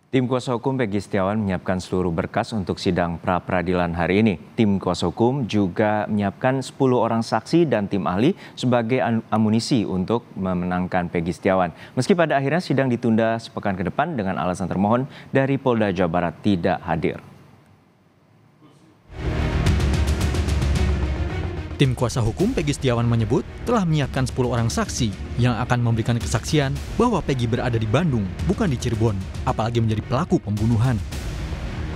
Tim kuasa hukum Peggy Setiawan menyiapkan seluruh berkas untuk sidang pra-peradilan hari ini. Tim kuasa hukum juga menyiapkan 10 orang saksi dan tim ahli sebagai amunisi untuk memenangkan Peggy Setiawan. Meski pada akhirnya sidang ditunda sepekan ke depan dengan alasan termohon dari Polda Jawa Barat tidak hadir. Tim kuasa hukum Peggy Setiawan menyebut telah menyiapkan 10 orang saksi yang akan memberikan kesaksian bahwa Peggy berada di Bandung, bukan di Cirebon, apalagi menjadi pelaku pembunuhan.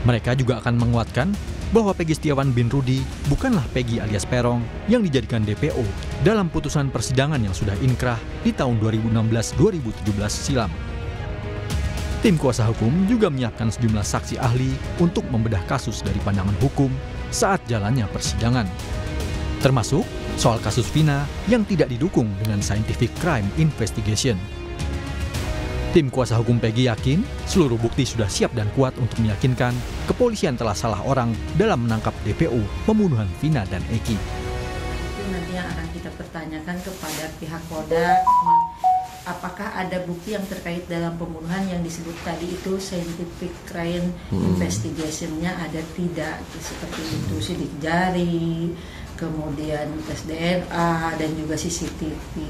Mereka juga akan menguatkan bahwa Peggy Setiawan bin Rudy bukanlah Peggy alias Peron yang dijadikan DPO dalam putusan persidangan yang sudah inkrah di tahun 2016-2017 silam. Tim kuasa hukum juga menyiapkan sejumlah saksi ahli untuk membedah kasus dari pandangan hukum saat jalannya persidangan. Termasuk soal kasus Vina yang tidak didukung dengan scientific crime investigation. Tim kuasa hukum Peggy yakin seluruh bukti sudah siap dan kuat untuk meyakinkan kepolisian telah salah orang dalam menangkap DPO pembunuhan Vina dan Eki. Itu nanti yang akan kita pertanyakan kepada pihak Polda, apakah ada bukti yang terkait dalam pembunuhan yang disebut tadi itu scientific crime investigation-nya ada tidak, seperti itu sidik jari, kemudian tes DNA dan juga CCTV.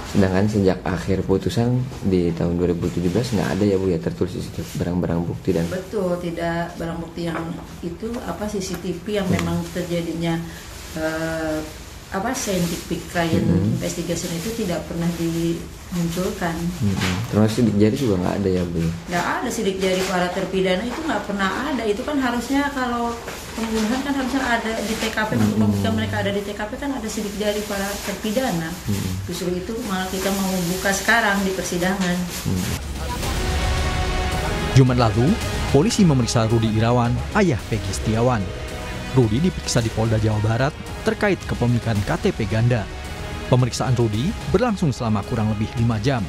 Sedangkan sejak akhir putusan di tahun 2017 nggak ada ya Bu ya tertulis barang-barang bukti dan betul, tidak barang bukti yang itu CCTV yang memang terjadinya scientific crime investigation itu tidak pernah dimunculkan. Termasuk sidik jari juga nggak ada ya Bu? Nggak ada sidik jari para terpidana, itu nggak pernah ada. Itu kan harusnya kalau pembunuhan kan harusnya ada di TKP, untuk membuktikan mereka ada di TKP kan ada sidik jari para terpidana. Justru itu malah kita mau buka sekarang di persidangan. Jumat lalu, polisi memeriksa Rudy Irawan, ayah Peggy Setiawan. Rudy diperiksa di Polda Jawa Barat terkait kepemilikan KTP ganda. Pemeriksaan Rudy berlangsung selama kurang lebih 5 jam.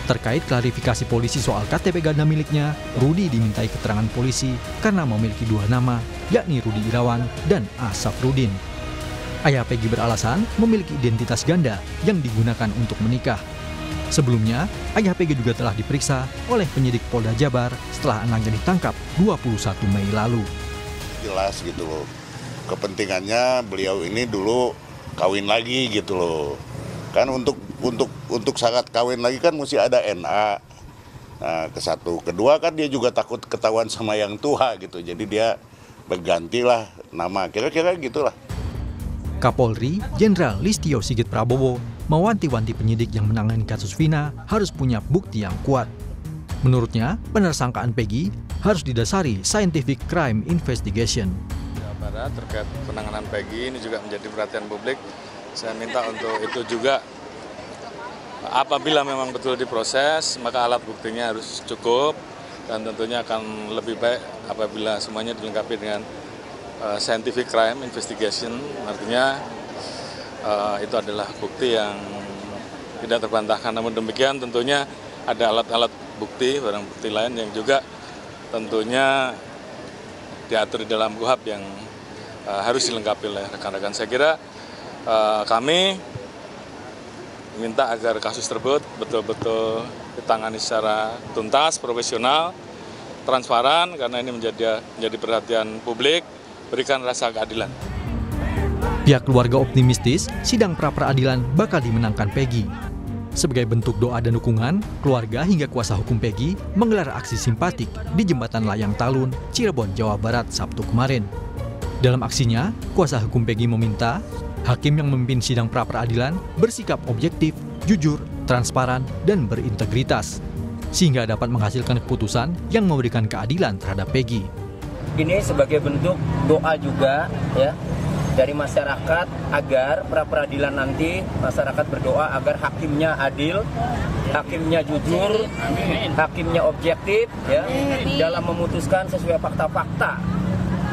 Terkait klarifikasi polisi soal KTP ganda miliknya, Rudy dimintai keterangan polisi karena memiliki 2 nama, yakni Rudy Irawan dan Asaf Rudin. Ayah Peggy beralasan memiliki identitas ganda yang digunakan untuk menikah. Sebelumnya, ayah Peggy juga telah diperiksa oleh penyidik Polda Jabar setelah anaknya ditangkap 21 Mei lalu. Jelas gitu loh, kepentingannya beliau ini dulu kawin lagi gitu loh. Kan untuk syarat kawin lagi kan mesti ada NA. Nah, kesatu, kedua kan dia juga takut ketahuan sama yang tua gitu. Jadi dia bergantilah nama, kira-kira gitulah. Kapolri Jenderal Listio Sigit Prabowo mewanti-wanti penyidik yang menangani kasus Vina harus punya bukti yang kuat. Menurutnya, penersangkaan Peggy harus didasari scientific crime investigation. Jawa Barat terkait penanganan Peggy ini juga menjadi perhatian publik. Saya minta untuk itu juga, apabila memang betul diproses, maka alat buktinya harus cukup dan tentunya akan lebih baik apabila semuanya dilengkapi dengan scientific crime investigation. Artinya itu adalah bukti yang tidak terbantahkan. Namun demikian tentunya ada alat-alat bukti, barang bukti lain yang juga tentunya diatur di dalam KUHP yang harus dilengkapi oleh rekan-rekan. Saya kira kami minta agar kasus tersebut betul-betul ditangani secara tuntas, profesional, transparan, karena ini menjadi perhatian publik, berikan rasa keadilan. Pihak keluarga optimistis sidang pra-peradilan bakal dimenangkan Peggy. Sebagai bentuk doa dan dukungan, keluarga hingga kuasa hukum Peggy menggelar aksi simpatik di Jembatan Layang Talun, Cirebon, Jawa Barat, Sabtu kemarin. Dalam aksinya, kuasa hukum Peggy meminta hakim yang memimpin sidang pra-peradilan bersikap objektif, jujur, transparan, dan berintegritas, sehingga dapat menghasilkan keputusan yang memberikan keadilan terhadap Peggy. Ini sebagai bentuk doa juga ya dari masyarakat agar pra-peradilan nanti masyarakat berdoa agar hakimnya adil, hakimnya jujur, hakimnya objektif ya dalam memutuskan sesuai fakta-fakta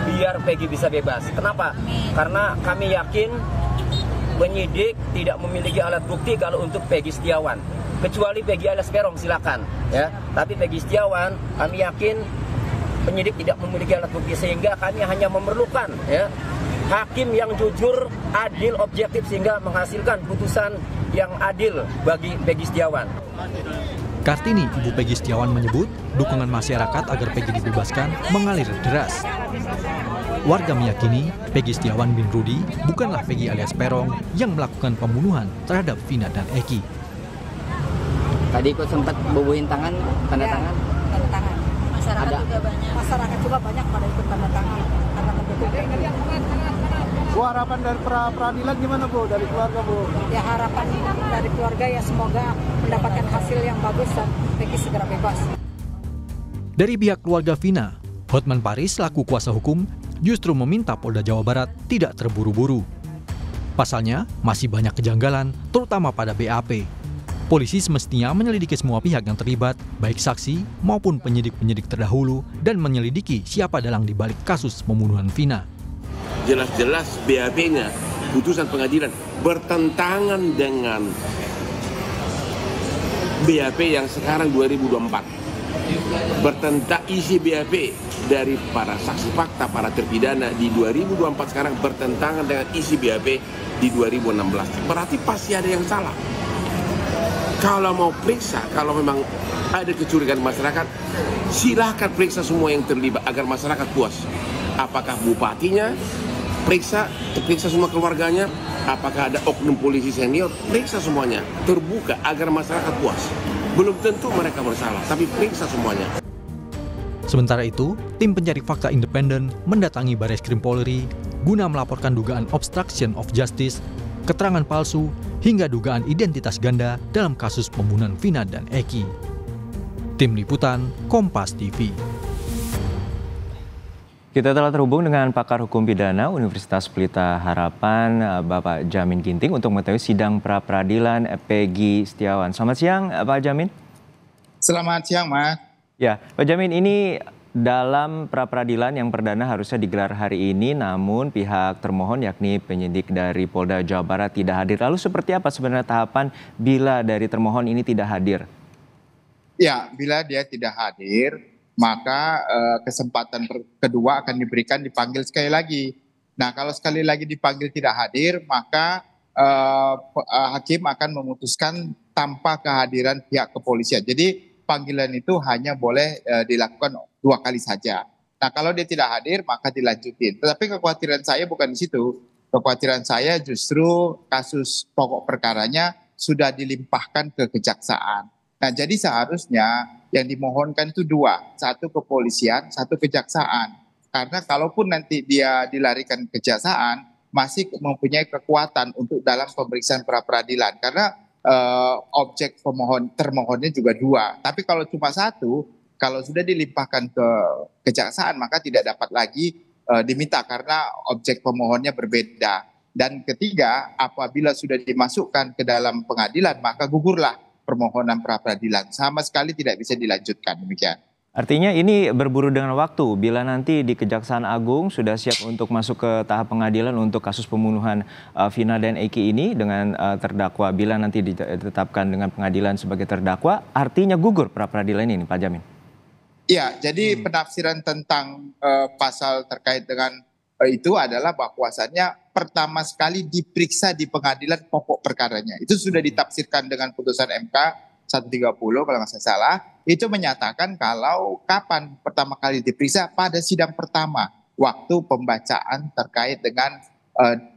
biar Peggy bisa bebas. Kenapa? Karena kami yakin penyidik tidak memiliki alat bukti kalau untuk Peggy Setiawan. Kecuali Peggy alias Peron silakan ya. Tapi Peggy Setiawan kami yakin penyidik tidak memiliki alat bukti sehingga kami hanya memerlukan ya hakim yang jujur, adil, objektif sehingga menghasilkan putusan yang adil bagi Peggy Setiawan. Kartini, ibu Peggy Setiawan menyebut dukungan masyarakat agar Peggy dibebaskan mengalir deras. Warga meyakini Peggy Setiawan bin Rudi bukanlah Peggy alias Perong yang melakukan pembunuhan terhadap Vina dan Eki. Tadi kok sempat bubuhin tangan, tanda tangan? Tanda tangan. Masyarakat juga banyak pada ikut tanda tangan karena mendukung. Bu, harapan dari peradilan gimana Bu, dari keluarga Bu? Ya harapan dari keluarga ya semoga mendapatkan hasil yang bagus dan Peggy segera bebas. Dari pihak keluarga Vina, Hotman Paris selaku kuasa hukum justru meminta Polda Jawa Barat tidak terburu-buru. Pasalnya masih banyak kejanggalan, terutama pada BAP. Polisi semestinya menyelidiki semua pihak yang terlibat, baik saksi maupun penyidik-penyidik terdahulu, dan menyelidiki siapa dalang di balik kasus pembunuhan Vina. Jelas-jelas BAP-nya, putusan pengadilan, bertentangan dengan BAP yang sekarang 2024. Bertentang isi BAP dari para saksi fakta, para terpidana di 2024 sekarang bertentangan dengan isi BAP di 2016. Berarti pasti ada yang salah. Kalau mau periksa, kalau memang ada kecurigaan masyarakat, silahkan periksa semua yang terlibat agar masyarakat puas. Apakah bupatinya, periksa semua keluarganya, apakah ada oknum polisi senior, periksa semuanya, terbuka agar masyarakat puas. Belum tentu mereka bersalah, tapi periksa semuanya. Sementara itu, tim pencari fakta independen mendatangi Barreskrim Polri guna melaporkan dugaan obstruction of justice, keterangan palsu, hingga dugaan identitas ganda dalam kasus pembunuhan Vina dan Eki. Tim Liputan, Kompas TV. Kita telah terhubung dengan pakar hukum pidana Universitas Pelita Harapan, Bapak Jamin Ginting, untuk mengetahui sidang pra-peradilan Peggy Setiawan. Selamat siang, Pak Jamin. Selamat siang, Mas. Ya, Pak Jamin, ini dalam pra-peradilan yang perdana harusnya digelar hari ini, namun pihak termohon yakni penyidik dari Polda Jawa Barat tidak hadir. Lalu seperti apa sebenarnya tahapan bila dari termohon ini tidak hadir? Ya, bila dia tidak hadir, maka kesempatan kedua akan diberikan dipanggil sekali lagi. Nah, kalau sekali lagi dipanggil tidak hadir, maka hakim akan memutuskan tanpa kehadiran pihak kepolisian. Jadi panggilan itu hanya boleh dilakukan 2 kali saja. Nah, kalau dia tidak hadir, maka dilanjutin. Tetapi kekhawatiran saya bukan di situ. Kekhawatiran saya justru kasus pokok perkaranya sudah dilimpahkan ke kejaksaan. Nah, jadi seharusnya yang dimohonkan itu 2, 1 kepolisian, 1 kejaksaan. Karena kalaupun nanti dia dilarikan ke kejaksaan, masih mempunyai kekuatan untuk dalam pemeriksaan pra-peradilan. Karena objek termohonnya juga 2. Tapi kalau cuma 1, kalau sudah dilimpahkan ke kejaksaan, maka tidak dapat lagi diminta karena objek pemohonnya berbeda. Dan ketiga, apabila sudah dimasukkan ke dalam pengadilan, maka gugurlah permohonan pra-peradilan, sama sekali tidak bisa dilanjutkan, demikian. Artinya ini berburu dengan waktu, bila nanti di Kejaksaan Agung sudah siap untuk masuk ke tahap pengadilan untuk kasus pembunuhan Vina dan Eki ini dengan terdakwa, bila nanti ditetapkan dengan pengadilan sebagai terdakwa, artinya gugur pra-peradilan ini, Pak Jamin? Ya, jadi penafsiran tentang pasal terkait dengan itu adalah bahwasannya pertama sekali diperiksa di pengadilan pokok perkaranya. Itu sudah ditafsirkan dengan putusan MK 130 kalau nggak salah. Itu menyatakan kalau kapan pertama kali diperiksa pada sidang pertama, waktu pembacaan terkait dengan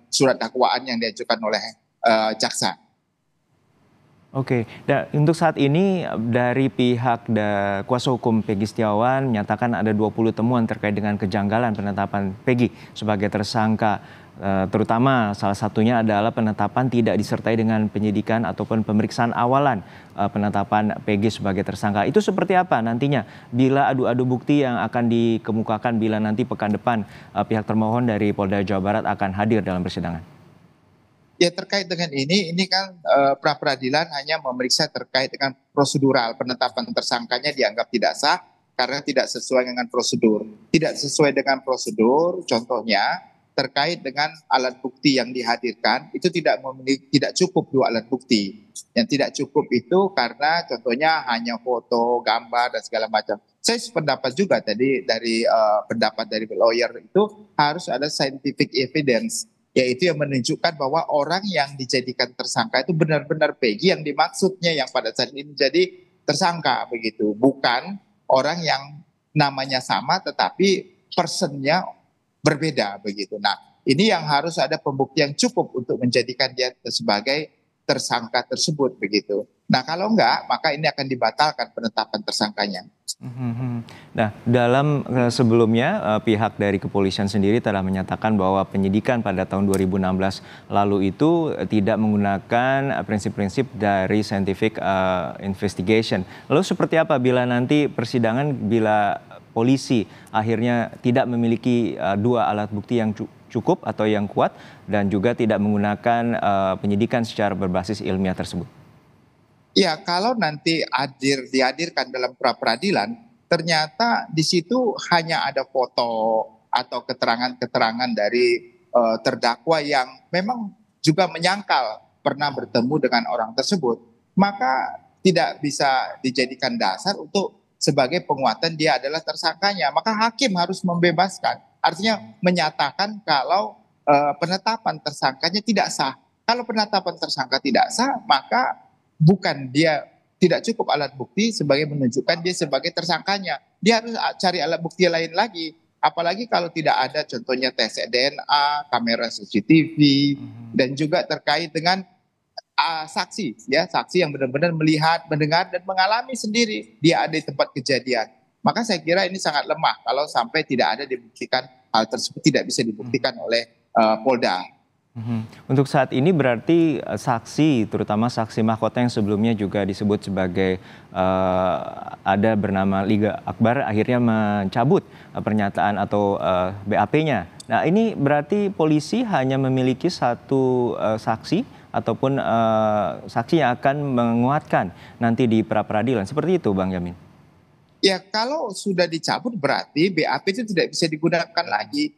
surat dakwaan yang diajukan oleh jaksa. Oke, dan untuk saat ini dari pihak kuasa hukum Peggy Setiawan menyatakan ada 20 temuan terkait dengan kejanggalan penetapan Peggy sebagai tersangka. Terutama salah satunya adalah penetapan tidak disertai dengan penyidikan ataupun pemeriksaan awalan penetapan Peggy sebagai tersangka. Itu seperti apa nantinya bila adu-adu bukti yang akan dikemukakan bila nanti pekan depan pihak termohon dari Polda Jawa Barat akan hadir dalam persidangan? Ya, terkait dengan ini kan pra-peradilan hanya memeriksa terkait dengan prosedural. Penetapan tersangkanya dianggap tidak sah karena tidak sesuai dengan prosedur. Tidak sesuai dengan prosedur, contohnya terkait dengan alat bukti yang dihadirkan, itu tidak cukup 2 alat bukti. Yang tidak cukup itu karena contohnya hanya foto, gambar, dan segala macam. Saya sependapat juga tadi dari pendapat dari lawyer itu harus ada scientific evidence, yaitu yang menunjukkan bahwa orang yang dijadikan tersangka itu benar-benar Peggy yang dimaksudnya yang pada saat ini menjadi tersangka begitu, bukan orang yang namanya sama tetapi personnya berbeda begitu. Nah, ini yang harus ada pembuktian cukup untuk menjadikan dia sebagai tersangka tersebut begitu. Nah, kalau enggak, maka ini akan dibatalkan penetapan tersangkanya. Nah, dalam sebelumnya pihak dari kepolisian sendiri telah menyatakan bahwa penyidikan pada tahun 2016 lalu itu tidak menggunakan prinsip-prinsip dari scientific investigation. Lalu seperti apa bila nanti persidangan, bila polisi akhirnya tidak memiliki dua alat bukti yang cukup atau yang kuat dan juga tidak menggunakan penyidikan secara berbasis ilmiah tersebut? Ya, kalau nanti dihadirkan dalam pra-peradilan, ternyata di situ hanya ada foto atau keterangan-keterangan dari terdakwa yang memang juga menyangkal pernah bertemu dengan orang tersebut, maka tidak bisa dijadikan dasar untuk sebagai penguatan dia adalah tersangkanya. Maka hakim harus membebaskan, artinya menyatakan kalau penetapan tersangkanya tidak sah. Kalau penetapan tersangka tidak sah, maka bukan dia tidak cukup alat bukti sebagai menunjukkan dia sebagai tersangkanya. Dia harus cari alat bukti lain lagi. Apalagi kalau tidak ada contohnya tes DNA, kamera CCTV, dan juga terkait dengan saksi, ya saksi yang benar-benar melihat, mendengar, dan mengalami sendiri dia ada di tempat kejadian. Maka saya kira ini sangat lemah kalau sampai tidak ada dibuktikan hal tersebut, tidak bisa dibuktikan oleh Polda. Untuk saat ini berarti saksi, terutama saksi mahkota yang sebelumnya juga disebut sebagai ada bernama Liga Akbar, akhirnya mencabut pernyataan atau BAP-nya. Nah, ini berarti polisi hanya memiliki satu saksi ataupun saksi yang akan menguatkan nanti di pra-peradilan. Seperti itu, Bang Yamin? Ya, kalau sudah dicabut berarti BAP itu tidak bisa digunakan lagi.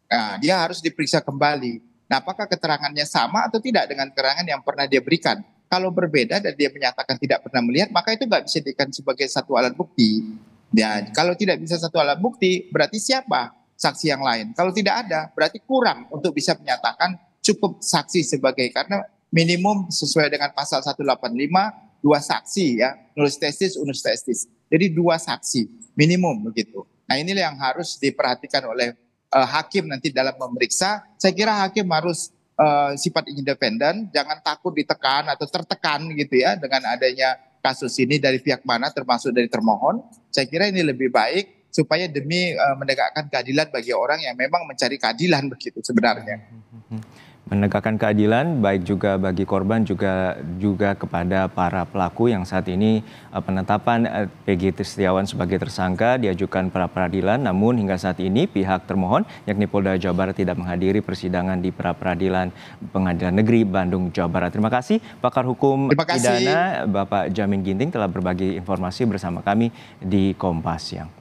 Nah, dia harus diperiksa kembali. Nah, apakah keterangannya sama atau tidak dengan keterangan yang pernah dia berikan? Kalau berbeda dan dia menyatakan tidak pernah melihat, maka itu nggak bisa dijadikan sebagai satu alat bukti. Dan kalau tidak bisa satu alat bukti, berarti siapa saksi yang lain? Kalau tidak ada, berarti kurang untuk bisa menyatakan cukup saksi sebagai, karena minimum sesuai dengan pasal 185, 2 saksi ya, nullis testis, unus testis. Jadi 2 saksi minimum begitu. Nah, inilah yang harus diperhatikan oleh hakim nanti dalam memeriksa. Saya kira hakim harus sifat independen, jangan takut ditekan atau tertekan gitu ya dengan adanya kasus ini dari pihak mana, termasuk dari termohon. Saya kira ini lebih baik supaya demi menegakkan keadilan bagi orang yang memang mencari keadilan begitu sebenarnya. Menegakkan keadilan baik juga bagi korban juga kepada para pelaku yang saat ini penetapan Peggy Setiawan sebagai tersangka diajukan pra peradilan, namun hingga saat ini pihak termohon yakni Polda Jawa Barat tidak menghadiri persidangan di pra peradilan Pengadilan Negeri Bandung, Jawa Barat. Terima kasih pakar hukum pidana Bapak Jamin Ginting telah berbagi informasi bersama kami di Kompas Siang.